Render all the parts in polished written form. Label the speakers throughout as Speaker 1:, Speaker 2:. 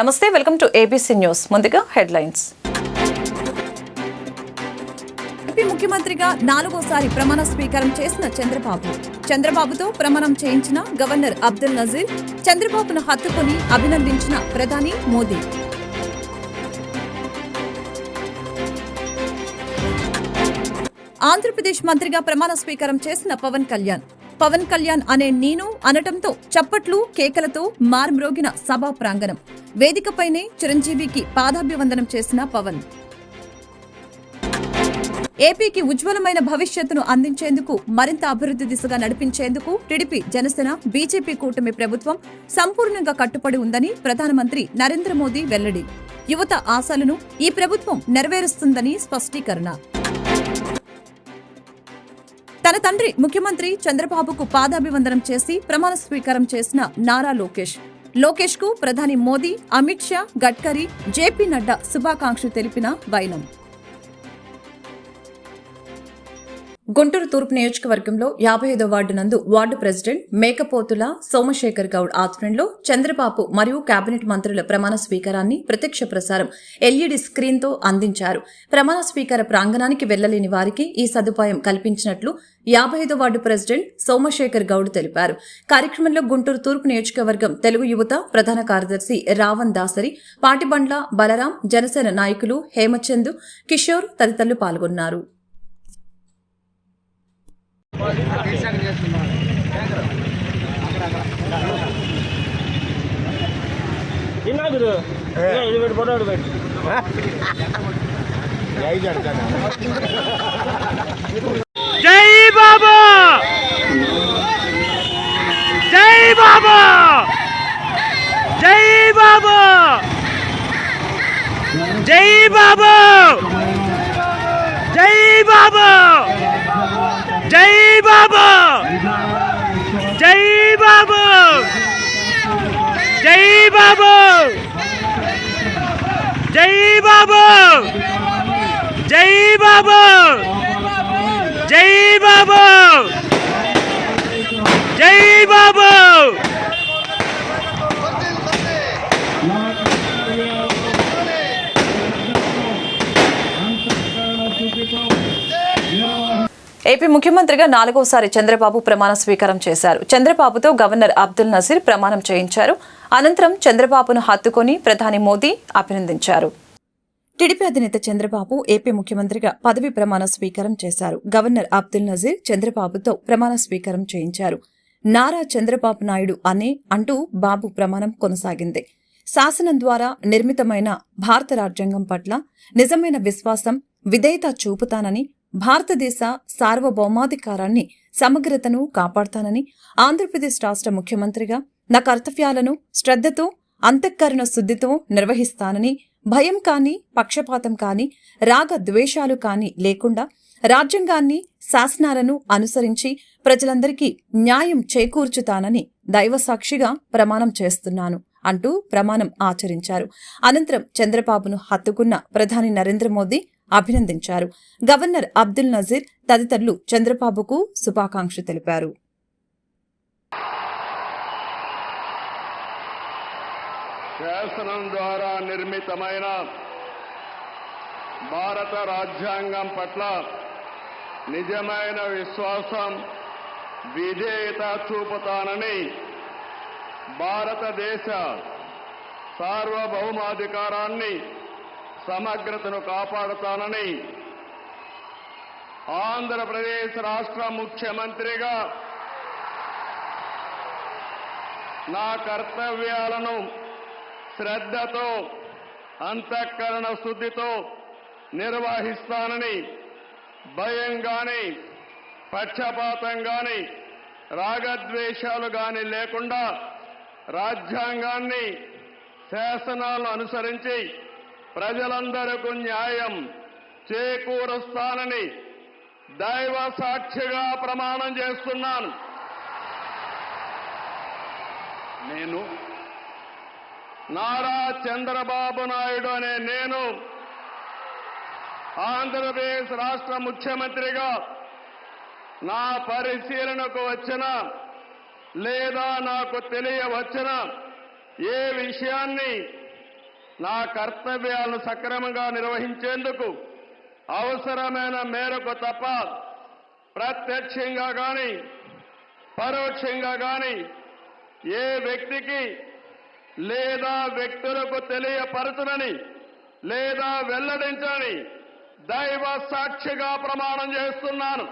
Speaker 1: నమస్తే, welcome to ABC news. ముందుగా headlines.
Speaker 2: AP ముఖ్యమంత్రిగా 4వసారి ప్రమాణ స్వీకారం చేసిన చంద్రబాబుతో ప్రమాణం చేయించిన గవర్నర్ అబ్దుల్ నజీర్, చంద్రబాబును హత్తుకొని అభినందించిన ప్రధాని మోదీ. ఆంధ్రప్రదేశ్ మంత్రిగా ప్రమాణ స్వీకారం చేసిన పవన్ కళ్యాణ్ అనే నేను అనటంతో చప్పట్లు కేకలతో మార్మ్రోగిన సభా ప్రాంగణం. వేదికపైనే చిరంజీవికి పాదాభివందనం చేసిన పవన్. ఏపీకి ఉజ్వలమైన భవిష్యత్తును అందించేందుకు, మరింత అభివృద్ధి దిశగా నడిపించేందుకు టీడీపీ, జనసేన, బీజేపీ కూటమి ప్రభుత్వం సంపూర్ణంగా కట్టుబడి ఉందని ప్రధానమంత్రి నరేంద్ర మోదీ వెల్లడి. యువత ఆశలను ఈ ప్రభుత్వం నెరవేరుస్తుందని స్పష్టీకరణ. తన తండ్రి ముఖ్యమంత్రి చంద్రబాబుకు పాదాభివందనం చేసి ప్రమాణ స్వీకారం చేసిన నారా లోకేష్ కు ప్రధాని మోదీ, అమిత్ షా, గడ్కరీ, జేపీ నడ్డా శుభాకాంక్షలు తెలిపిన వైనం. గుంటూరు తూర్పు నియోజకవర్గంలో 55వ వార్డు నందు వార్డు ప్రెసిడెంట్ మేకపోతుల సోమశేఖర్ గౌడ్ ఆధ్వర్యంలో చంద్రబాబు మరియు కేబినెట్ మంత్రుల ప్రమాణ స్వీకారాన్ని ప్రత్యక్ష ప్రసారం ఎల్ఈడీ స్క్రీన్తో అందించారు. ప్రమాణ స్వీకార ప్రాంగణానికి వెళ్లలేని వారికి ఈ సదుపాయం కల్పించినట్లు 55వ వార్డు ప్రెసిడెంట్ సోమశేఖర్ గౌడ్ తెలిపారు. కార్యక్రమంలో గుంటూరు తూర్పు నియోజకవర్గం తెలుగు యువత ప్రధాన కార్యదర్శి రావణ్ దాసరి, పాటిబండ్ల బలరాం, జనసేన నాయకులు హేమచందు, కిషోర్ తదితరులు పాల్గొన్నారు.
Speaker 3: జై బాబా, జై బాబా, జై బాబా, జై బాబా, జై బాబా, జై బాబా, జై బాబా, జై బాబా, జై బాబా, జై బాబా, జై బాబా, జై బాబా.
Speaker 1: ఏపీ ముఖ్యమంత్రిగా 4వసారి చంద్రబాబు ప్రమాణ స్వీకారం చేశారు. చంద్రబాబుతో గవర్నర్ అబ్దుల్ నజీర్ ప్రమాణం చేయించారు. అనంతరం చంద్రబాబును హత్తుకొని ప్రధాని మోదీ అభినందించారు. టీడీపీ అధినేత చంద్రబాబు ఏపీ ముఖ్యమంత్రిగా పదవి ప్రమాణ స్వీకారం చేశారు. గవర్నర్ అబ్దుల్ నజీర్ చంద్రబాబుతో ప్రమాణ స్వీకారం చేయించారు. నారా చంద్రబాబు నాయుడు అంటూ బాబు ప్రమాణం కొనసాగింది. శాసనం ద్వారా నిర్మితమైన భారత రాజ్యాంగం పట్ల నిజమైన విశ్వాసం, విధేయత చూపుతానని, భారతదేశ సార్వభౌమాధికారాన్ని, సమగ్రతను కాపాడతానని, ఆంధ్రప్రదేశ్ రాష్ట్ర ముఖ్యమంత్రిగా నా కర్తవ్యాలను శ్రద్ధతో, అంతఃకరణ శుద్ధితో నిర్వహిస్తానని, భయం కాని, పక్షపాతం కాని, రాగ ద్వేషాలు కాని లేకుండా రాజ్యాంగాన్ని, శాసనాలను అనుసరించి ప్రజలందరికీ న్యాయం చేకూర్చుతానని దైవసాక్షిగా ప్రమాణం చేస్తున్నాను అంటూ ప్రమాణం ఆచరించారు. అనంతరం చంద్రబాబును హత్తుకున్న ప్రధాని నరేంద్ర మోదీ అభినందించారు. గవర్నర్ అబ్దుల్ నజీర్ తదితరులు చంద్రబాబుకు శుభాకాంక్షలు తెలిపారు.
Speaker 4: శాసనం ద్వారా నిర్మితమైన భారత రాజ్యాంగం పట్ల నిజమైన విశ్వాసం, విధేయత చూపుతానని, భారతదేశ సార్వభౌమాధికారాన్ని, సమగ్రతను కాపాడుతానని, ఆంధ్రప్రదేశ్ రాష్ట్ర ముఖ్యమంత్రిగా నా కర్తవ్యాలను శ్రద్ధతో, అంతఃకరణ శుద్ధితో నిర్వహిస్తానని, భయం గాని, పక్షపాతం గాని, రాగద్వేషాలు గాని లేకుండా రాజ్యాంగాన్ని, శాసనాలను అనుసరించి ప్రజలందరికీ న్యాయం చేకూరుస్తానని దైవ సాక్షిగా ప్రమాణం చేస్తున్నాను. నేను నారా చంద్రబాబు నాయుడు అనే నేను ఆంధ్రప్రదేశ్ రాష్ట్ర ముఖ్యమంత్రిగా నా పరిశీలనకు వచ్చిన లేదా నాకు తెలియవచ్చిన ఏ విషయాన్ని నా కర్తవ్యాలను సక్రమంగా నిర్వహించేందుకు అవసరమైన మేరకు తప్ప ప్రత్యక్షంగా కానీ పరోక్షంగా కానీ ఏ వ్యక్తికి లేదా వ్యక్తులకు తెలియపరచునని లేదా వెల్లడించని దైవ సాక్షిగా ప్రమాణం చేస్తున్నాను.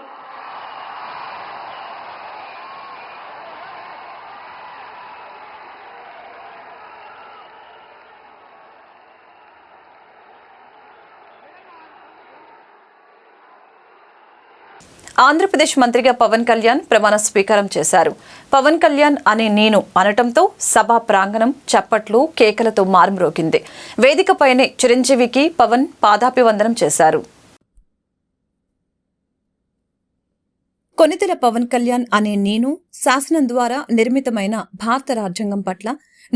Speaker 1: ఆంధ్రప్రదేశ్ మంత్రిగా పవన్ కళ్యాణ్ ప్రమాణ స్వీకారం చేశారు. పవన్ కళ్యాణ్ అనే నేను అనటంతో సభా ప్రాంగణం చప్పట్లు కేకలతో మారుమ్రోగింది. వేదికపైనే చిరంజీవికి పవన్ పాదాభివందనం చేశారు. కొనితెల పవన్ కళ్యాణ్ అనే నేను శాసనం ద్వారా నిర్మితమైన భారత రాజ్యాంగం పట్ల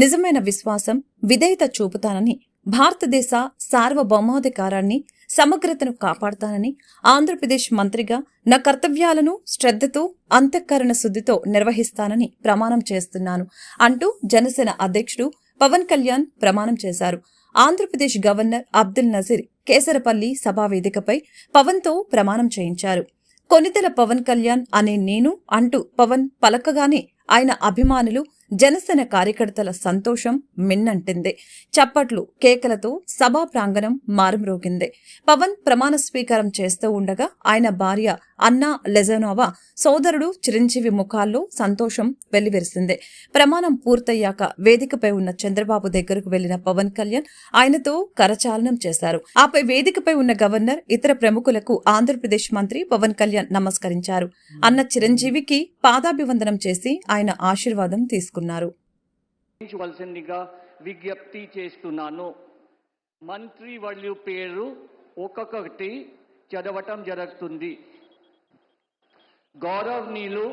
Speaker 1: నిజమైన విశ్వాసం, విధేయత చూపుతానని, భారతదేశ సార్వభౌమాధికారాన్ని, సమగ్రతను కాపాడుతానని, ఆంధ్రప్రదేశ్ మంత్రిగా నా కర్తవ్యాలను శ్రద్ధతో, అంతఃకరణ శుద్ధితో నిర్వహిస్తానని ప్రమాణం చేస్తున్నాను అంటూ జనసేన అధ్యక్షుడు పవన్ కళ్యాణ్ ప్రమాణం చేశారు. ఆంధ్రప్రదేశ్ గవర్నర్ అబ్దుల్ నజీర్ కేసరపల్లి సభా వేదికపై పవన్తో ప్రమాణం చేయించారు. కొనితెల పవన్ కళ్యాణ్ అనే నేను అంటూ పవన్ పలకగానే ఆయన అభిమానులు, జనసేన కార్యకర్తల సంతోషం మిన్నంటింది. చప్పట్లు కేకలతో సభా ప్రాంగణం మారుమ్రోగింది. పవన్ ప్రమాణ స్వీకారం చేస్తూ ఉండగా ఆయన భార్య అన్నా లెజనోవా, సోదరుడు చిరంజీవి ముఖాల్లో సంతోషం వెల్లివిరిసింది. ప్రమాణం పూర్తయ్యాక వేదికపై ఉన్న చంద్రబాబు దగ్గరకు వెళ్లిన పవన్ కళ్యాణ్ ఆయనతో కరచాలనం చేశారు. ఆపై వేదికపై ఉన్న గవర్నర్, ఇతర ప్రముఖులకు ఆంధ్రప్రదేశ్ మంత్రి పవన్ కళ్యాణ్ నమస్కరించారు. అన్న చిరంజీవికి పాదాభివందనం చేసి ఆయన ఆశీర్వాదం తీసుకున్నారు.
Speaker 5: విజ్ఞప్తి చేస్తున్నాను. మంత్రి వర్యుల పేరు ఒక్కొక్కటి చదవటం జరుగుతుంది. గౌరవనీయులు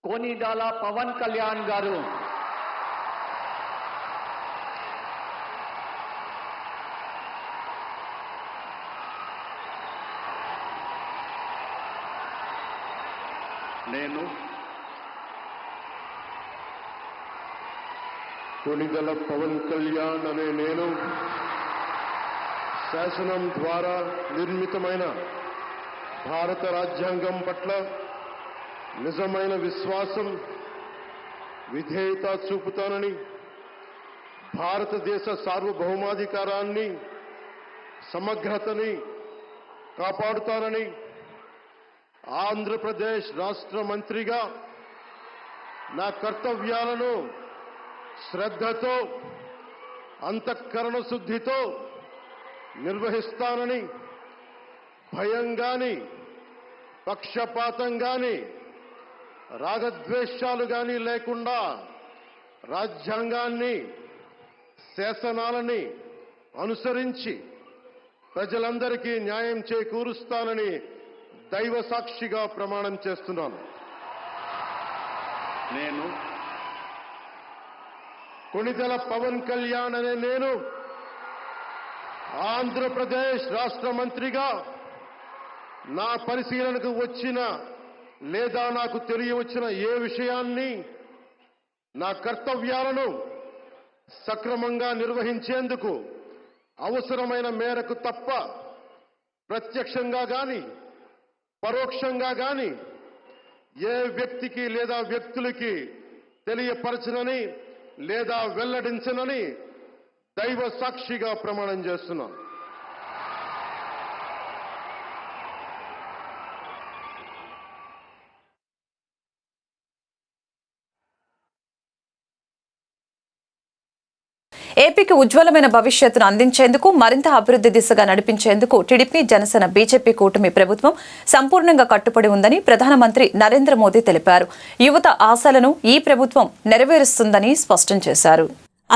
Speaker 5: కొనిదెల పవన్ కళ్యాణ్ గారు,
Speaker 4: నేను కొనిదెల పవన్ కళ్యాణ్ అనే నేను శాసనం ద్వారా నిర్మితమైన భారత రాజ్యాంగం పట్ల నిజమైన విశ్వాసం, విధేయత చూపుతానని, భారతదేశ సార్వభౌమాధికారాన్ని, సమగ్రతని కాపాడుతానని, ఆంధ్రప్రదేశ్ రాష్ట్ర మంత్రిగా నా కర్తవ్యాలను శ్రద్ధతో, అంతఃకరణ శుద్ధితో నిర్వహిస్తానని, భయం గాని, పక్షపాతం గాని, రాగద్వేషాలు గాని లేకుండా రాజ్యాంగాన్ని, శాసనాలని అనుసరించి ప్రజలందరికీ న్యాయం చేకూరుస్తానని దైవ సాక్షిగా ప్రమాణం చేస్తున్నాను. నేను కొనిదెల పవన్ కళ్యాణ్ అనే నేను ఆంధ్రప్రదేశ్ రాష్ట్ర మంత్రిగా నా పరిశీలనకు వచ్చిన లేదా నాకు తెలియవచ్చిన ఏ విషయాన్ని, నా కర్తవ్యాలను సక్రమంగా నిర్వహించేందుకు అవసరమైన మేరకు తప్ప ప్రత్యక్షంగా గాని పరోక్షంగా గాని ఏ వ్యక్తికి లేదా వ్యక్తులకి తెలియపరచనని లేదా వెల్లడించనని దైవ సాక్షిగా ప్రమాణం చేస్తున్నాను.
Speaker 1: ఏపీకి ఉజ్వలమైన భవిష్యత్తును అందించేందుకు, మరింత అభివృద్ధి దిశగా నడిపించేందుకు టీడీపీ, జనసేన, బీజేపీ కూటమి ప్రభుత్వం సంపూర్ణంగా కట్టుబడి ఉందని ప్రధానమంత్రి నరేంద్ర మోదీ తెలిపారు. యువత ఆశలను ఈ ప్రభుత్వం నెరవేరుస్తుందని స్పష్టం చేశారు.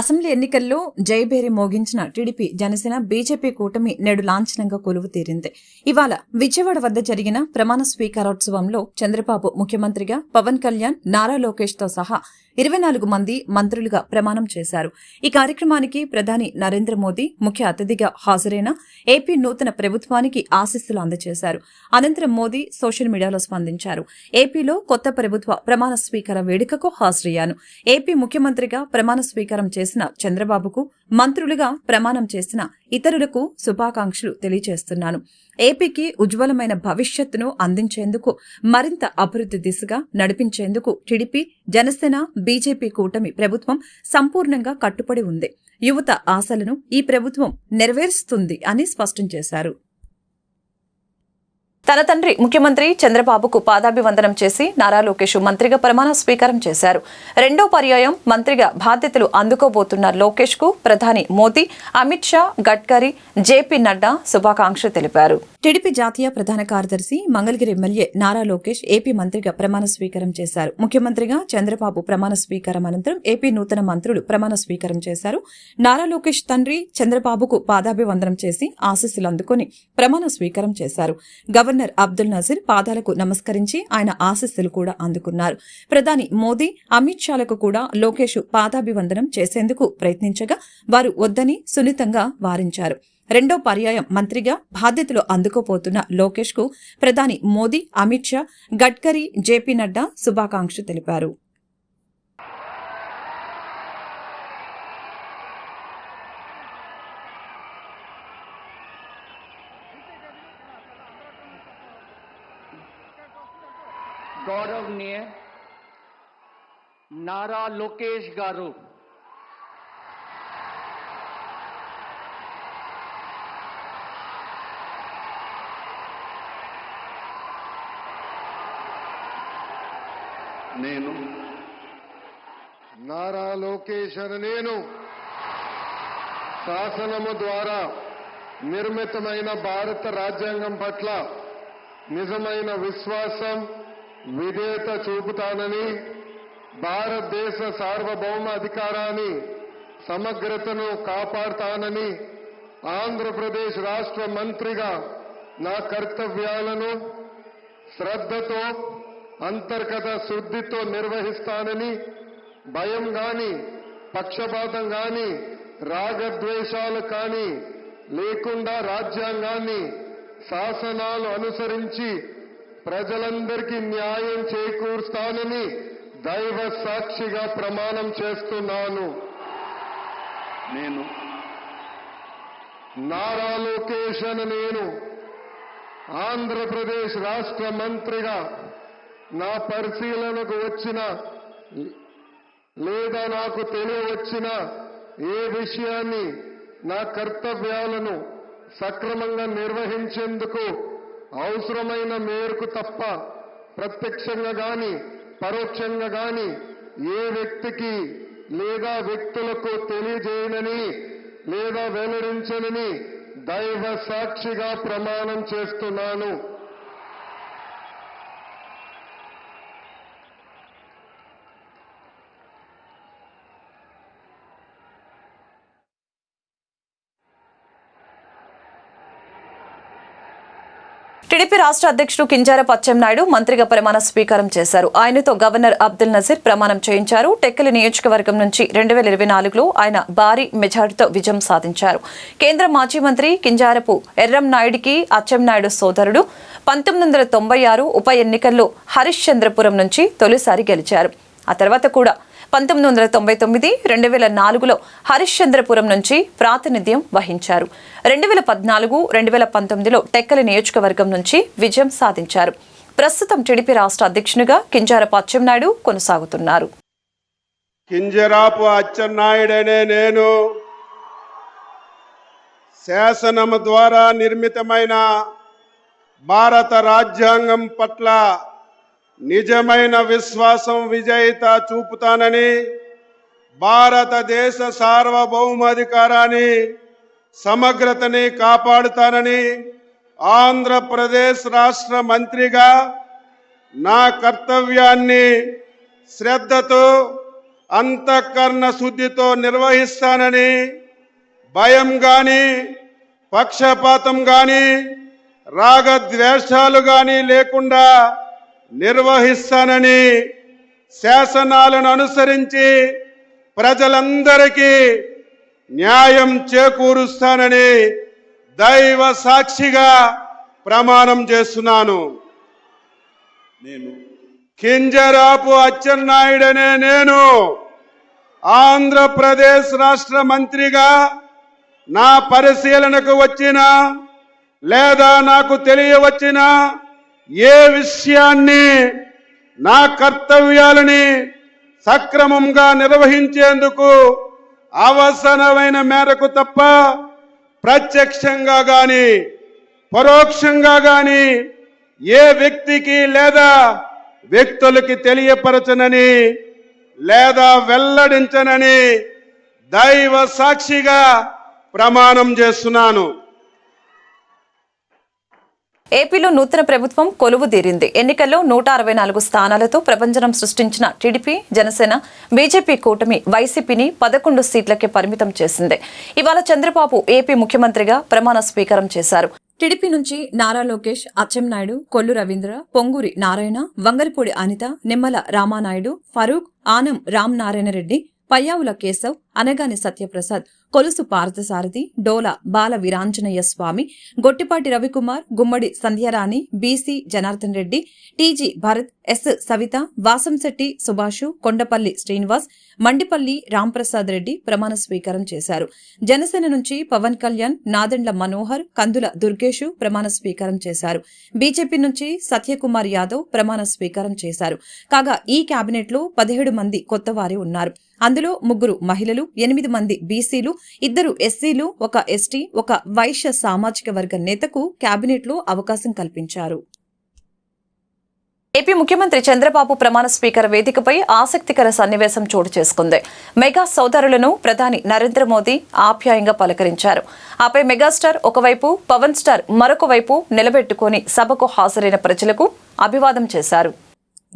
Speaker 1: అసెంబ్లీ ఎన్నికల్లో జయభేరి మోగించిన టీడీపీ, జనసేన, బీజేపీ కూటమి నేడు లాంఛనంగా కొలువు తీరింది. ఇవాళ విజయవాడ వద్ద జరిగిన ప్రమాణ స్వీకారోత్సవంలో చంద్రబాబు ముఖ్యమంత్రిగా, పవన్ కళ్యాణ్, నారా లోకేష్ తో సహా 24 మంది మంత్రులుగా ప్రమాణం చేశారు. ఈ కార్యక్రమానికి ప్రధాని నరేంద్ర మోదీ ముఖ్య అతిథిగా హాజరైన ఏపీ నూతన ప్రభుత్వానికి ఆశీస్సులు అందజేశారు. అనంతరం మోదీ సోషల్ మీడియాలో స్పందించారు. ఏపీలో కొత్త ప్రభుత్వ ప్రమాణ స్వీకార వేడుకకు హాజరయ్యాను. ఏపీ ముఖ్యమంత్రిగా ప్రమాణ స్వీకారం చేసి
Speaker 2: చేసిన చంద్రబాబుకు, మంత్రులుగా ప్రమాణం చేసిన ఇతరులకు శుభాకాంక్షలు తెలియజేస్తున్నాను. ఏపీకి ఉజ్వలమైన భవిష్యత్తును అందించేందుకు, మరింత అభివృద్ధి దిశగా నడిపించేందుకు టీడీపీ, జనసేన, బీజేపీ కూటమి ప్రభుత్వం సంపూర్ణంగా కట్టుబడి ఉంది. యువత ఆశలను ఈ ప్రభుత్వం నెరవేరుస్తుంది అని స్పష్టం చేశారు.
Speaker 1: తన తండ్రి ముఖ్యమంత్రి చంద్రబాబుకు పాదాభివందనం చేసి నారా లోకేష్ మంత్రిగా ప్రమాణ స్వీకారం చేశారు. రెండో పర్యాయం మంత్రిగా బాధ్యతలు అందుకోబోతున్న లోకేష్ కు ప్రధాని మోదీ, అమిత్ షా, గడ్కరీ, జేపీ నడ్డా శుభాకాంక్షలు తెలిపారు.
Speaker 2: టీడీపీ జాతీయ ప్రధాన కార్యదర్శి, మంగళగిరి ఎమ్మెల్యే నారా లోకేష్ ఏపీ మంత్రిగా ప్రమాణ స్వీకారం చేశారు. ముఖ్యమంత్రిగా చంద్రబాబు ప్రమాణ స్వీకారం అనంతరం ఏపీ నూతన మంత్రులు ప్రమాణ స్వీకారం చేశారు. నారా లోకేష్ తండ్రి చంద్రబాబుకు పాదాభివందనం చేసి ఆశీస్సులు అందుకుని ప్రమాణ స్వీకారం చేశారు. గవర్నర్ అబ్దుల్ నజీర్ పాదాలకు నమస్కరించి ఆయన ఆశీస్సులు కూడా అందుకున్నారు. ప్రధాని మోదీ, అమిత్ షాలకు కూడా లోకేష్ పాదాభివందనం చేసేందుకు ప్రయత్నించగా వారు వద్దని సున్నితంగా వారించారు. రెండో పర్యాయం మంత్రిగా బాధ్యతలు అందుకోబోతున్న లోకేష్ కు ప్రధాని మోదీ, అమిత్ షా, గడ్కరీ, జేపీ నడ్డా శుభాకాంక్షలు తెలిపారు.
Speaker 5: గౌరవనీయ నారా లోకేష్ గారు
Speaker 4: నేను నారా లోకేష్ అని నేను శాసనము ద్వారా నిర్మితమైన భారత రాజ్యాంగం పట్ల నిజమైన విశ్వాసం, విధేయత చూపుతానని, భారతదేశ సార్వభౌమ అధికారాన్ని, సమగ్రతను కాపాడుతానని, ఆంధ్రప్రదేశ్ రాష్ట్ర మంత్రిగా నా కర్తవ్యాలను శ్రద్ధతో, అంతర్గత శుద్ధితో నిర్వహిస్తానని, భయం గాని, పక్షపాతం గాని, రాగద్వేషాలు కానీ లేకుండా రాజ్యాంగాన్ని, శాసనాలు అనుసరించి ప్రజలందరికీ న్యాయం చేకూరుస్తానని దైవ సాక్షిగా ప్రమాణం చేస్తున్నాను. నేను నారా లోకేష్ అని నేను ఆంధ్రప్రదేశ్ రాష్ట్ర మంత్రిగా నా పరిశీలనకు వచ్చిన లేదా నాకు తెలియవచ్చిన ఏ విషయాన్ని, నా కర్తవ్యాలను సక్రమంగా నిర్వహించేందుకు అవసరమైన మేరకు తప్ప ప్రత్యక్షంగా గాని, పరోక్షంగా గాని ఏ వ్యక్తికి లేదా వ్యక్తులకు తెలియజేయనని లేదా వెల్లడించనని దైవ సాక్షిగా ప్రమాణం చేస్తున్నాను.
Speaker 1: టీడీపీ రాష్ట్ర అధ్యక్షుడు కింజారపు అచ్చెన్నాయుడు మంత్రిగా ప్రమాణ స్వీకారం చేశారు. ఆయనతో గవర్నర్ అబ్దుల్ నజీర్ ప్రమాణం చేయించారు. టెక్కలి నియోజకవర్గం నుంచి 2024లో ఆయన భారీ మెజార్టీతో విజయం సాధించారు. కేంద్ర మాజీ మంత్రి కింజారపు ఎర్రంనాయుడికి అచ్చెన్నాయుడు సోదరుడు 1996 ఉప ఎన్నికల్లో హరిశ్చంద్రపురం నుంచి తొలిసారి గెలిచారు. ఆ తర్వాత కూడా 1999, 2004లో హరిశ్చంద్రపురం నుంచి ప్రాతినిధ్యం వహించారు. 2014, 2019లో టెక్కలి నియోజకవర్గం నుంచి విజయం సాధించారు. ప్రస్తుతం టీడీపీ రాష్ట్ర అధ్యక్షునిగా కింజారపు అచ్చెన్నాయుడు కొనసాగుతున్నారు.
Speaker 6: కింజరాపు అచ్చెన్నాయుడనే నేను శాసనము ద్వారా నిర్మితమైన భారత రాజ్యాంగం పట్ల నిజమైన విశ్వాసం, విజేత చూపుతానని, భారతదేశ సార్వభౌమాధికారాన్ని, సమగ్రతని కాపాడుతానని, ఆంధ్రప్రదేశ్ రాష్ట్ర మంత్రిగా నా కర్తవ్యాన్ని శ్రద్ధతో, అంతఃకరణ శుద్ధితో నిర్వహిస్తానని, భయం గాని, పక్షపాతం గాని, రాగద్వేషాలు గాని లేకుండా నిర్వహిస్తానని, శాసనాలను అనుసరించి ప్రజలందరికీ న్యాయం చేకూరుస్తానని దైవ సాక్షిగా ప్రమాణం చేస్తున్నాను. నేను కింజరాపు అచ్చెన్నాయుడనే నేను ఆంధ్రప్రదేశ్ రాష్ట్ర మంత్రిగా నా పరిశీలనకు వచ్చిన లేదా నాకు తెలియవచ్చిన ఏ విషయాన్ని నా కర్తవ్యాలని సక్రమంగా నిర్వహించేందుకు అవసరమైన మేరకు తప్ప ప్రత్యక్షంగా గాని పరోక్షంగా గాని ఏ వ్యక్తికి లేదా వ్యక్తులకి తెలియపరచనని లేదా వెల్లడించనని దైవ సాక్షిగా ప్రమాణం చేస్తున్నాను.
Speaker 1: ఏపీలో నూతన ప్రభుత్వం కొలువు తీరింది. ఎన్నికల్లో 164 స్థానాలతో ప్రభంజనం సృష్టించిన టీడీపీ, జనసేన, బీజేపీ కూటమి వైసీపీని 11 సీట్లకే పరిమితం చేసింది. ఇవాళ చంద్రబాబు ఏపీ ముఖ్యమంత్రిగా ప్రమాణ స్వీకారం చేశారు.
Speaker 2: టీడీపీ నుంచి Nara Lokesh, Atchannaidu, Kollu Ravindra, Ponguru Narayana, Vangalapudi Anitha, Nimmala Ramanaidu, Farooq, Anam Ramanarayana Reddy, Payyavula Keshav, Anagani Satyaprasad, Kolusu Parthasarathy, Dola Bala Veeranjaneya Swamy, Gottipati Ravikumar, Gummadi Sandhyarani, BC Janardhan Reddy, TG Bharath, S Savitha, Vasamsetti Subhash, Kondapalli Srinivas, Mandipalli Ramprasad Reddy ప్రమాణ స్వీకారం చేశారు. జనసేన నుంచి పవన్ కళ్యాణ్, నాదెండ్ల మనోహర్, కందుల దుర్గేషు ప్రమాణ స్వీకారం చేశారు. బీజేపీ నుంచి సత్యకుమార్ యాదవ్ ప్రమాణ స్వీకారం చేశారు. కాగా ఈ కేబినెట్లో 17 మంది కొత్తవారే ఉన్నారు. అందులో 3 మహిళలు, 8 మంది బీసీలు, 2 ఎస్సీలు, 1 ఎస్టీ, 1 వైశ్య సామాజిక వర్గ నేతకు కేబినెట్లో అవకాశం కల్పించారు.
Speaker 1: ఏపీ ముఖ్యమంత్రి చంద్రబాబు ప్రమాణ స్వీకార వేదికపై ఆసక్తికర సన్నివేశం చోటు చేసుకుంది. మెగా సోదరులను ప్రధాని నరేంద్ర మోదీ ఆప్యాయంగా పలకరించారు. ఆపై మెగాస్టార్ ఒకవైపు, పవన్ స్టార్ మరొక వైపు నిలబెట్టుకుని సభకు హాజరైన ప్రజలకు అభివాదం చేశారు.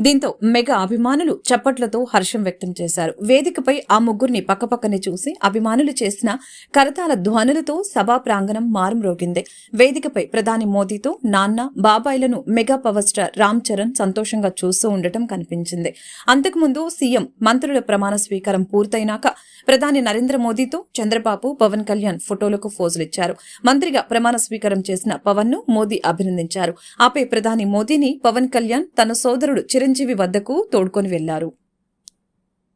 Speaker 2: దీంతో మెగా అభిమానులు చప్పట్లతో హర్షం వ్యక్తం చేశారు. వేదికపై ఆ ముగ్గురిని పక్కపక్కనే చూసి అభిమానులు చేసిన కరతాళ ధ్వనులతో సభా ప్రాంగణం మారుమ్రోగింది. వేదికపై ప్రధాని మోదీతో నాన్న, బాబాయిలను mega power star Ram Charan సంతోషంగా చూస్తూ ఉండటం కనిపించింది. అంతకుముందు సీఎం, మంత్రుల ప్రమాణ స్వీకారం పూర్తయినాక ప్రధాని నరేంద్ర మోదీతో చంద్రబాబు, పవన్ కళ్యాణ్ ఫోటోలకు ఫోజులిచ్చారు. మంత్రిగా ప్రమాణ స్వీకారం చేసిన పవన్ ను మోదీ అభినందించారు. ఆపై ప్రధాని మోదీని పవన్ కళ్యాణ్ తన సోదరుడు చిరంజీవి వద్దకు తోడ్కొని వెళ్లారు.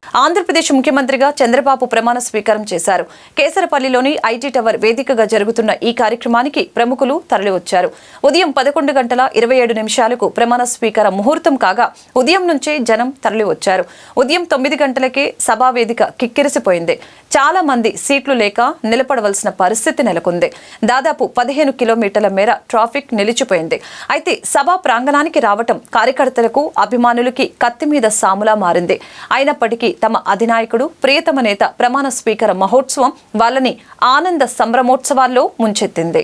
Speaker 1: ఆంధ్రప్రదేశ్ ముఖ్యమంత్రిగా చంద్రబాబు ప్రమాణ స్వీకారం చేశారు. కేసరపల్లిలోని ఐటీ టవర్ వేదికగా జరుగుతున్న ఈ కార్యక్రమానికి ప్రముఖులు తరలివచ్చారు. ఉదయం 11:27 ప్రమాణ స్వీకార ముహూర్తం కాగా ఉదయం నుంచే జనం తరలివచ్చారు. ఉదయం 9 గంటలకే సభా వేదిక కిక్కిరిసిపోయింది. చాలా మంది సీట్లు లేక నిలబడవలసిన పరిస్థితి నెలకొంది. దాదాపు 15 కిలోమీటర్ల మేర ట్రాఫిక్ నిలిచిపోయింది. అయితే సభా ప్రాంగణానికి రావటం కార్యకర్తలకు, అభిమానులకి కత్తి మీద సాములా మారింది. అయినప్పటికీ తమ అధినాయకుడు, ప్రియతమ నేత ప్రమాణ స్వీకార మహోత్సవం వాళ్ళని ఆనంద సంభ్రమోత్సవాల్లో ముంచెత్తింది.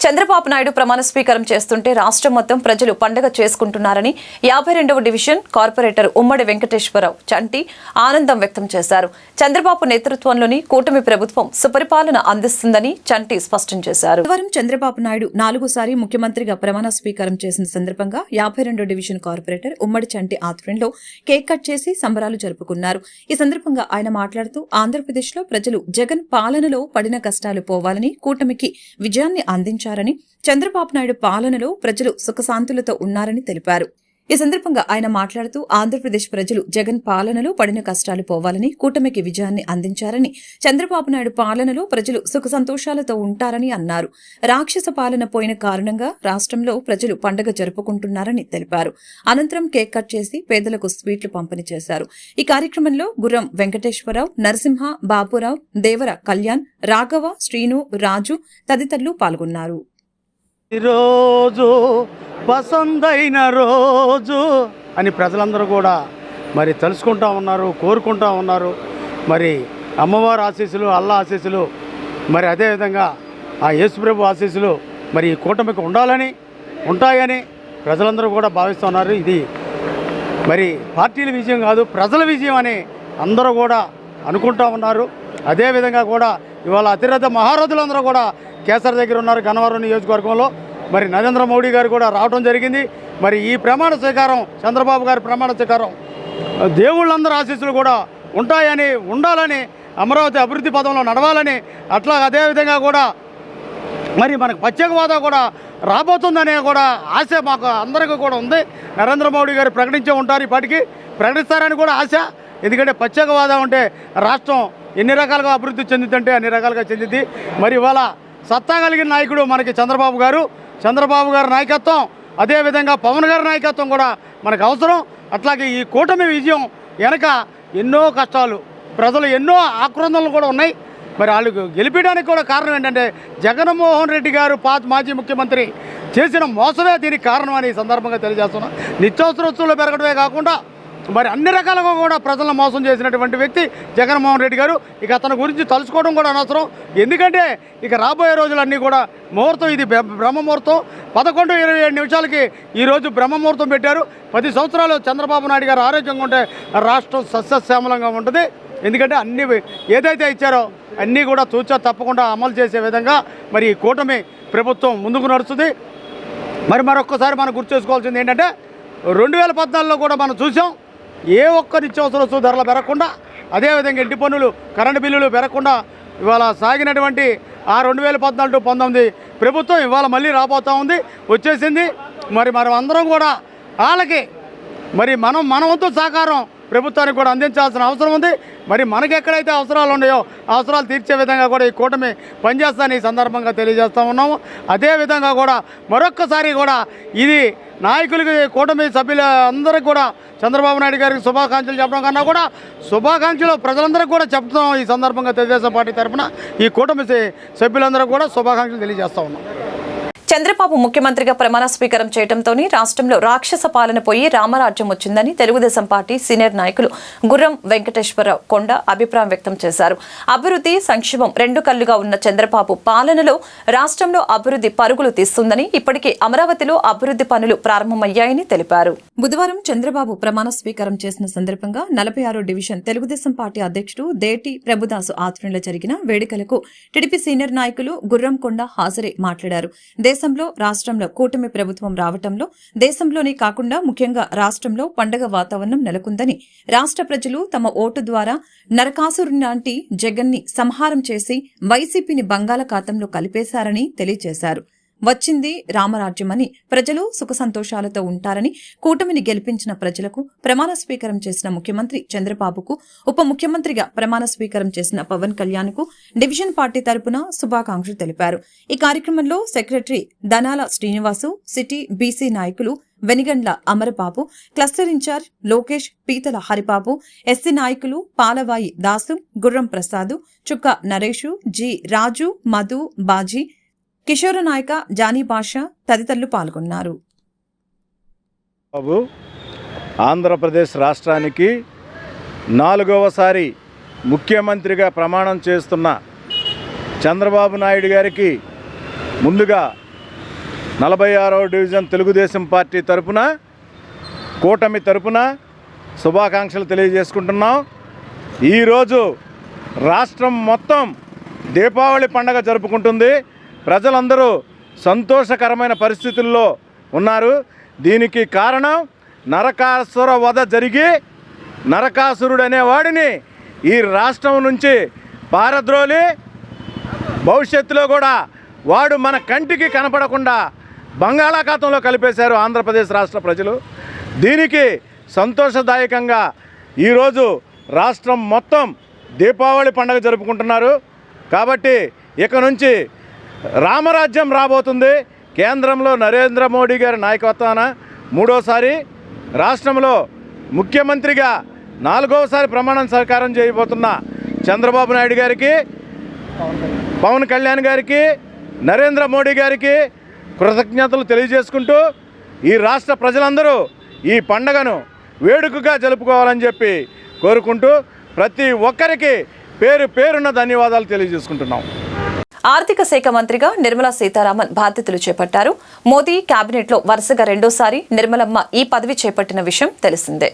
Speaker 1: చంద్రబాబు నాయుడు ప్రమాణ స్వీకారం చేస్తుంటే రాష్ట్రం మొత్తం ప్రజలు పండుగ చేసుకుంటున్నారని 52వ డివిజన్ కార్పొరేటర్ ఉమ్మడి వెంకటేశ్వరరావు చంటి ఆనందం వ్యక్తం చేశారు. చంద్రబాబు నేతృత్వంలోని కూటమి ప్రభుత్వం సుపరిపాలన అందిస్తుందని చంటి స్పష్టం చేశారు.
Speaker 2: బుధవారం చంద్రబాబు నాయుడు 4సారి ముఖ్యమంత్రిగా ప్రమాణ స్వీకారం చేసిన సందర్భంగా 52వ డివిజన్ కార్పొరేటర్ ఉమ్మడి చంటి ఆధ్వర్యంలో కేక్ కట్ చేసి సంబరాలు జరుపుకున్నారు. ఈ సందర్భంగా ఆయన మాట్లాడుతూ ఆంధ్రప్రదేశ్లో ప్రజలు జగన్ పాలనలో పడిన కష్టాలు పోవాలని, కూటమికి విజయాన్ని అందించారు. చంద్రబాబు నాయుడు పాలనలో ప్రజలు సుఖశాంతులతో ఉన్నారని తెలిపారు. ఈ సందర్భంగా ఆయన మాట్లాడుతూ ఆంధ్రప్రదేశ్ ప్రజలు జగన్ పాలనలో పడిన కష్టాలు పోవాలని, కూటమికి విజయాన్ని అందించారని, చంద్రబాబు నాయుడు పాలనలో ప్రజలు సుఖ సంతోషాలతో ఉంటారని అన్నారు. రాక్షస పాలన పోయిన కారణంగా రాష్ట్రంలో ప్రజలు పండుగ జరుపుకుంటున్నారని తెలిపారు. అనంతరం కేక్ కట్ చేసి పేదలకు స్వీట్లు పంపిణీ చేశారు. ఈ కార్యక్రమంలో గుర్రం వెంకటేశ్వరరావు, నరసింహ, బాపురావు, దేవర కళ్యాణ్, రాఘవ, శ్రీను, రాజు తదితరులు పాల్గొన్నారు.
Speaker 3: ఈరోజు పసందైన రోజు అని ప్రజలందరూ కూడా మరి తలుచుకుంటా ఉన్నారు, కోరుకుంటా ఉన్నారు. మరి అమ్మవారి ఆశీస్సులు, అల్లా ఆశీస్సులు, మరి అదేవిధంగా ఆ యేసుప్రభు ఆశీస్సులు మరి ఈ కూటమికి ఉంటాయని ప్రజలందరూ కూడా భావిస్తున్నారు. ఇది మరి పార్టీల విజయం కాదు, ప్రజల విజయం అని అందరూ కూడా అనుకుంటా ఉన్నారు. అదేవిధంగా కూడా ఇవాళ అతిరథ మహారథులందరూ కూడా కేసర్ దగ్గర ఉన్నారు గన్నవరం నియోజకవర్గంలో. మరి నరేంద్ర మోడీ గారు కూడా రావడం జరిగింది. మరి ఈ ప్రమాణ స్వీకారం చంద్రబాబు గారి ప్రమాణ స్వీకారం దేవుళ్ళందరూ ఆశీస్సులు కూడా ఉంటాయని, ఉండాలని, అమరావతి అభివృద్ధి పదంలో నడవాలని, అట్లా అదేవిధంగా కూడా మరి మనకు ప్రత్యేక హోదా కూడా రాబోతుందనే కూడా ఆశ మాకు అందరికీ కూడా ఉంది. నరేంద్ర మోడీ గారు ప్రకటించే ఉంటారు, ఇప్పటికీ ప్రకటిస్తారని కూడా ఆశ. ఎందుకంటే ప్రత్యేక హోదా ఉంటే రాష్ట్రం ఎన్ని రకాలుగా అభివృద్ధి చెందుతుంటే అన్ని రకాలుగా చెందింది. మరి ఇవాళ సత్తా కలిగిన నాయకుడు మనకి చంద్రబాబు గారి నాయకత్వం, అదేవిధంగా పవన్ గారి నాయకత్వం కూడా మనకు అవసరం. అట్లాగే ఈ కూటమి విజయం వెనక ఎన్నో కష్టాలు, ప్రజలు ఎన్నో ఆక్రందనలు కూడా ఉన్నాయి. మరి వాళ్ళు గెలిపించడానికి కూడా కారణం ఏంటంటే జగన్మోహన్ రెడ్డి గారు మాజీ ముఖ్యమంత్రి చేసిన మోసమే దీనికి కారణం అని ఈ సందర్భంగా తెలియజేస్తున్నాం. నిత్యావసర వస్తువులు పెరగడమే కాకుండా మరి అన్ని రకాలుగా కూడా ప్రజలను మోసం చేసినటువంటి వ్యక్తి జగన్మోహన్ రెడ్డి గారు. ఇక అతని గురించి తలుచుకోవడం కూడా అనవసరం. ఎందుకంటే ఇక రాబోయే రోజులన్నీ కూడా ముహూర్తం, ఇది బ్రహ్మముహూర్తం. 11:27 నిమిషాలకి ఈరోజు బ్రహ్మముహూర్తం పెట్టారు. 10 సంవత్సరాలు చంద్రబాబు నాయుడు గారు ఆరోగ్యంగా ఉంటే రాష్ట్రం సస్యశ్యామలంగా ఉంటుంది. ఎందుకంటే అన్ని ఏదైతే ఇచ్చారో అన్నీ కూడా తూచా తప్పకుండా అమలు చేసే విధంగా మరి ఈ కూటమి ప్రభుత్వం ముందుకు నడుస్తుంది. మరి మరొక్కసారి మనం గుర్తు చేసుకోవాల్సింది ఏంటంటే 2014లో కూడా మనం చూసాం, ఏ ఒక్క నిత్యావసర వస్తువు ధరలు పెరగకుండా, అదేవిధంగా ఇంటి పన్నులు, కరెంటు బిల్లులు పెరగకుండా ఇవాళ సాగినటువంటి ఆ 2014-19 ప్రభుత్వం ఇవాళ మళ్ళీ రాబోతూ ఉంది, వచ్చేసింది. మరి మనం అందరం కూడా వాళ్ళకి మరి మన వంతు సహకారం ప్రభుత్వానికి కూడా అందించాల్సిన అవసరం ఉంది. మరి మనకి ఎక్కడైతే అవసరాలు ఉన్నాయో అవసరాలు తీర్చే విధంగా కూడా ఈ కూటమి పనిచేస్తానని ఈ సందర్భంగా తెలియజేస్తూ ఉన్నాము. అదేవిధంగా కూడా మరొక్కసారి కూడా ఇది నాయకులకి, కూటమి సభ్యుల అందరికీ కూడా చంద్రబాబు నాయుడు గారికి శుభాకాంక్షలు చెప్పడం కన్నా కూడా శుభాకాంక్షలు ప్రజలందరికీ కూడా చెప్తున్నాం. ఈ సందర్భంగా తెలుగుదేశం పార్టీ తరఫున ఈ కూటమి సభ్యులందరూ కూడా శుభాకాంక్షలు తెలియజేస్తూ ఉన్నాం.
Speaker 1: చంద్రబాబు ముఖ్యమంత్రిగా ప్రమాణ స్వీకారం చేయడంతోనే రాష్ట్రంలో రాక్షస పాలన పోయి రామరాజ్యం వచ్చిందని తెలుగుదేశం పార్టీ సీనియర్ నాయకులు గుర్రం వెంకటేశ్వరరావు కొండ అభిప్రాయం వ్యక్తం చేశారు. అభివృద్ధి, సంక్షేమం రెండు కళ్లుగా ఉన్న చంద్రబాబు పాలనలో రాష్ట్రంలో అభివృద్ధి పరుగులు తీస్తుందని, ఇప్పటికే అమరావతిలో అభివృద్ధి పనులు ప్రారంభమయ్యాయని తెలిపారు.
Speaker 2: బుధవారం చంద్రబాబు ప్రమాణ స్వీకారం చేసిన సందర్భంగా 46వ డివిజన్ తెలుగుదేశం పార్టీ అధ్యక్షుడు దేటి ప్రభుదాసు ఆధ్వర్యంలో జరిగిన వేడుకలకు టీడీపీ సీనియర్ నాయకులు గుర్రం కొండ హాజరై మాట్లాడారు. దేశంలో, రాష్ట్రంలో కూటమి ప్రభుత్వం రావటంలో దేశంలోనే కాకుండా ముఖ్యంగా రాష్ట్రంలో పండగ వాతావరణం నెలకొందని, రాష్ట్ర ప్రజలు తమ ఓటు ద్వారా నరకాసురుని లాంటి జగన్ని సంహారం చేసి వైసీపీని బంగాళాఖాతంలో కలిపేశారని తెలియజేశారు. వచ్చింది రామరాజ్యమని, ప్రజలు సుఖ సంతోషాలతో ఉంటారని, కూటమిని గెలిపించిన ప్రజలకు ప్రమాణ స్వీకారం చేసిన ముఖ్యమంత్రి చంద్రబాబుకు, ఉప ముఖ్యమంత్రిగా ప్రమాణ స్వీకారం చేసిన పవన్ కళ్యాణ్ కు డివిజన్ పార్టీ తరపున శుభాకాంక్షలు తెలిపారు. ఈ కార్యక్రమంలో secretary Danala Srinivasu, city BC నాయకులు వెనిగండ్ల అమరబాబు, క్లస్టర్ ఇన్ఛార్జ్ లోకేష్, పీతల హరిబాబు, ఎస్సీ నాయకులు పాలవాయి దాసు, గుర్రం ప్రసాద్, చుక్క నరేషు, జి రాజు, మధు, బాజీ, కిషోర నాయక, జానీ బాషా తదితరులు పాల్గొన్నారు.
Speaker 7: ఆంధ్రప్రదేశ్ రాష్ట్రానికి 4వసారి ముఖ్యమంత్రిగా ప్రమాణం చేస్తున్న చంద్రబాబు నాయుడు గారికి ముందుగా 46వ డివిజన్ తెలుగుదేశం పార్టీ తరపున, కూటమి తరపున శుభాకాంక్షలు తెలియజేసుకుంటున్నాం. ఈరోజు రాష్ట్రం మొత్తం దీపావళి పండగ జరుపుకుంటుంది. ప్రజలందరూ సంతోషకరమైన పరిస్థితుల్లో ఉన్నారు. దీనికి కారణం నరకాసుర వధ జరిగి నరకాసురుడు అనేవాడిని ఈ రాష్ట్రం నుంచి పారద్రోలి భవిష్యత్తులో కూడా వాడు మన కంటికి కనపడకుండా బంగాళాఖాతంలో కలిపేశారు ఆంధ్రప్రదేశ్ రాష్ట్ర ప్రజలు. దీనికి సంతోషదాయకంగా ఈరోజు రాష్ట్రం మొత్తం దీపావళి పండుగ జరుపుకుంటున్నారు. కాబట్టి ఇక నుంచి రామరాజ్యం రాబోతుంది. కేంద్రంలో నరేంద్ర మోడీ గారి నాయకత్వాన 3వసారి, రాష్ట్రంలో ముఖ్యమంత్రిగా 4వసారి ప్రమాణ స్వీకారం చేయబోతున్న చంద్రబాబు నాయుడు గారికి, పవన్ కళ్యాణ్ గారికి, నరేంద్ర మోడీ గారికి కృతజ్ఞతలు తెలియజేసుకుంటూ ఈ రాష్ట్ర ప్రజలందరూ ఈ పండగను వేడుకగా జరుపుకోవాలని చెప్పి కోరుకుంటూ ప్రతి ఒక్కరికి పేరు పేరున్న ధన్యవాదాలు తెలియజేసుకుంటున్నాం.
Speaker 1: ఆర్థిక శాఖ మంత్రిగా నిర్మలా సీతారామన్ బాధ్యతలు చేపట్టారు. మోదీ కేబినెట్లో వరుసగా 2వ సారి నిర్మలమ్మ ఈ పదవి చేపట్టిన విషయం తెలిసిందే.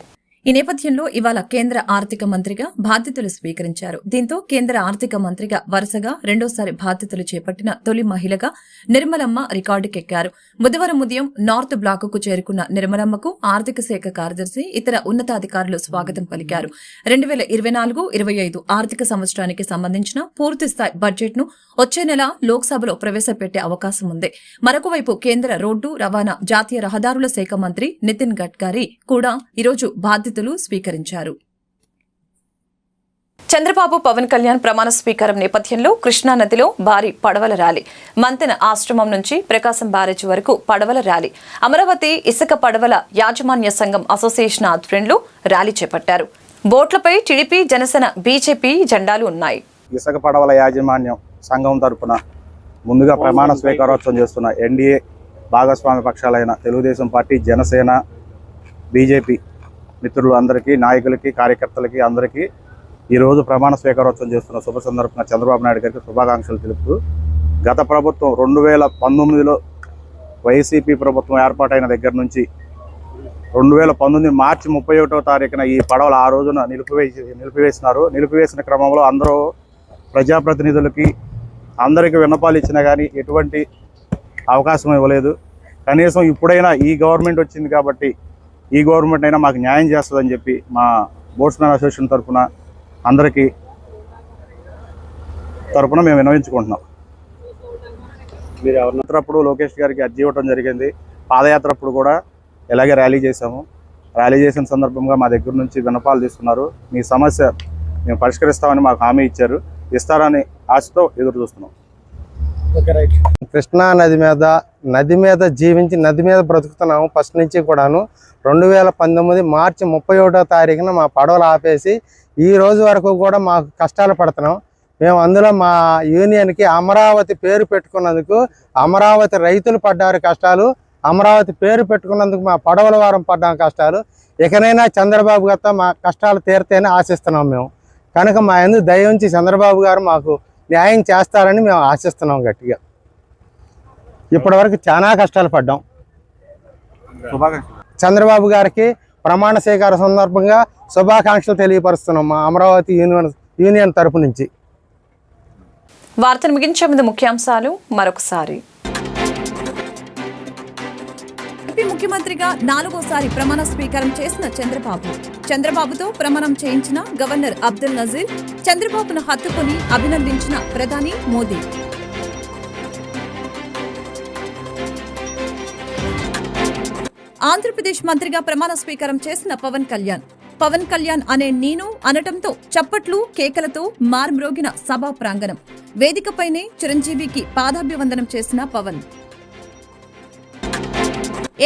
Speaker 2: ఈ నేపథ్యంలో ఇవాళ కేంద్ర ఆర్థిక మంత్రిగా బాధ్యతలు స్వీకరించారు. దీంతో కేంద్ర ఆర్థిక మంత్రిగా వరుసగా రెండోసారి బాధ్యతలు చేపట్టిన తొలి మహిళగా నిర్మలమ్మ రికార్డుకెక్కారు. బుధవారం ఉదయం నార్త్ బ్లాక్ కు చేరుకున్న నిర్మలమ్మకు ఆర్థిక శాఖ కార్యదర్శి, ఇతర ఉన్నతాధికారులు స్వాగతం పలికారు. 2024-25 ఆర్థిక సంవత్సరానికి సంబంధించిన పూర్తిస్థాయి బడ్జెట్ ను వచ్చే నెల లోక్సభలో ప్రవేశపెట్టే అవకాశం ఉంది. మరొకవైపు కేంద్ర రోడ్డు రవాణా, జాతీయ రహదారుల శాఖ మంత్రి నితిన్ గడ్కరీ కూడా ఈరోజు బాధ్యతలు స్వీకరించారు.
Speaker 1: చంద్రబాబు పవన్ కళ్యాణ్ ప్రమాణ స్వీకారం నేపథ్యంలో కృష్ణానదిలో భారీ పడవల ర్యాలీ, మంతెన ఆశ్రమం నుంచి ప్రకాశం బ్యారేజ్ వరకు పడవల ర్యాలీ, అమరావతి ఇసుక పడవల యాజమాన్య సంఘం అసోసియేషన్ ఆధ్వర్యంలో ర్యాలీ చేపట్టారు. బోట్లపై టీడీపీ, జనసేన, బీజేపీ జెండాలు ఉన్నాయి.
Speaker 8: ఇసుక పడవల యాజమాన్యం సంఘం తరపున ముందుగా ప్రమాణ స్వీకారోత్సవం చేస్తున్న ఎన్డీఏ భాగస్వామ్య పక్షాలైన తెలుగుదేశం పార్టీ, జనసేన, బీజేపీ మిత్రులు అందరికీ, నాయకులకి, కార్యకర్తలకి అందరికీ ఈరోజు ప్రమాణ స్వీకారోత్సవం చేస్తున్న శుభ సందర్భంగా చంద్రబాబు నాయుడు గారికి శుభాకాంక్షలు తెలుపుతూ, గత ప్రభుత్వం 2019లో వైసీపీ ప్రభుత్వం ఏర్పాటైన దగ్గర నుంచి 2019 మార్చి 31వ తారీఖున ఈ పడవలు ఆ రోజున నిలిపివేసినారు. నిలిపివేసిన క్రమంలో అందరూ ప్రజాప్రతినిధులకి అందరికీ విన్నపాలు ఇచ్చినా కానీ ఎటువంటి అవకాశం ఇవ్వలేదు. కనీసం ఇప్పుడైనా ఈ గవర్నమెంట్ వచ్చింది కాబట్టి ఈ గవర్నమెంట్ అయినా మాకు న్యాయం చేస్తుందని చెప్పి మా బోట్స్మెన్ అసోసియేషన్ అందరికీ తరపున మేము విన్నవించుకుంటున్నాం. మీరు ఎవరినప్పుడు లోకేష్ గారికి అర్జీ ఇవ్వడం జరిగింది. పాదయాత్ర అప్పుడు కూడా ఇలాగే ర్యాలీ చేశాము. ర్యాలీ చేసిన సందర్భంగా మా దగ్గర నుంచి విన్నపాలు తీసుకున్నారు. మీ సమస్య మేము పరిష్కరిస్తామని మాకు హామీ ఇచ్చారు. ఇస్తారని ఆశతో ఎదురు చూస్తున్నాం.
Speaker 9: కృష్ణా నది మీద జీవించి నది మీద బ్రతుకుతున్నాము ఫస్ట్ నుంచి కూడాను. 2019 మార్చి 31వ తారీఖున మా పడవలు ఆపేసి ఈ రోజు వరకు కూడా మాకు కష్టాలు పడుతున్నాం. మేము అందులో మా యూనియన్కి అమరావతి పేరు పెట్టుకున్నందుకు అమరావతి రైతులు పడ్డారు కష్టాలు, అమరావతి పేరు పెట్టుకున్నందుకు మా పడవల వారం పడ్డాం కష్టాలు. ఇకనైనా చంద్రబాబు గారితో మా కష్టాలు తీరితేనే ఆశిస్తున్నాం మేము. కనుక మా ఎందుకు దయ ఉంచి చంద్రబాబు గారు మాకు న్యాయం చేస్తారని మేము ఆశిస్తున్నాం గట్టిగా. ఇప్పటి వరకు చాలా కష్టాలు పడ్డాం. చంద్రబాబు గారికి ప్రమాణ స్వీకార సందర్భంగా శుభాకాంక్షలు తెలియపరుస్తున్నాం మా అమరావతి యూనియన్ తరపు నుంచి.
Speaker 1: వార్తను ముగించే ముందు ముఖ్యాంశాలు మరొకసారి.
Speaker 2: ఏపీ ముఖ్యమంత్రిగా 4వసారి ప్రమాణ స్వీకారం చేసిన చంద్రబాబుతో ప్రమాణం చేయించిన గవర్నర్ అబ్దుల్ నజీర్, చంద్రబాబును హత్తుకొని అభినందించిన ప్రధాని మోదీ. ఆంధ్రప్రదేశ్ మంత్రిగా ప్రమాణ స్వీకారం చేసిన పవన్ కళ్యాణ్ అనే నేను అనటంతో చప్పట్లు, కేకలతో మార్మ్రోగిన సభా ప్రాంగణం. వేదికపైనే చిరంజీవికి పాదాభివందనం చేసిన పవన్.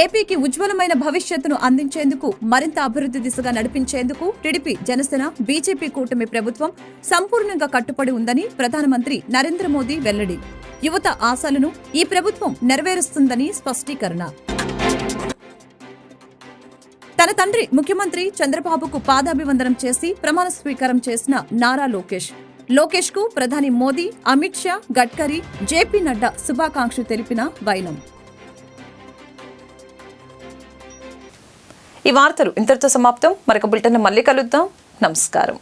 Speaker 2: ఏపీకి ఉజ్వలమైన భవిష్యత్తును అందించేందుకు, మరింత అభివృద్ధి దిశగా నడిపించేందుకు టీడీపీ, జనసేన, బీజేపీ కూటమి ప్రభుత్వం సంపూర్ణంగా కట్టుబడి ఉందని ప్రధానమంత్రి నరేంద్ర మోదీ వెల్లడి. యువత ఆశలను ఈ ప్రభుత్వం నెరవేరుస్తుందని స్పష్టీకరణ. తన తండ్రి ముఖ్యమంత్రి చంద్రబాబుకు పాదాభివందనం చేసి ప్రమాణ స్వీకారం చేసిన నారా లోకేష్ కు ప్రధాని మోదీ, అమిత్ షా, గడ్కరీ, జేపీ నడ్డా శుభాకాంక్షలు తెలిపిన వైనం.
Speaker 1: ఈ వార్తలు ఇంతటితో సమాప్తం. మరొక బులెటిన్ మళ్ళీ కలుద్దాం. నమస్కారం.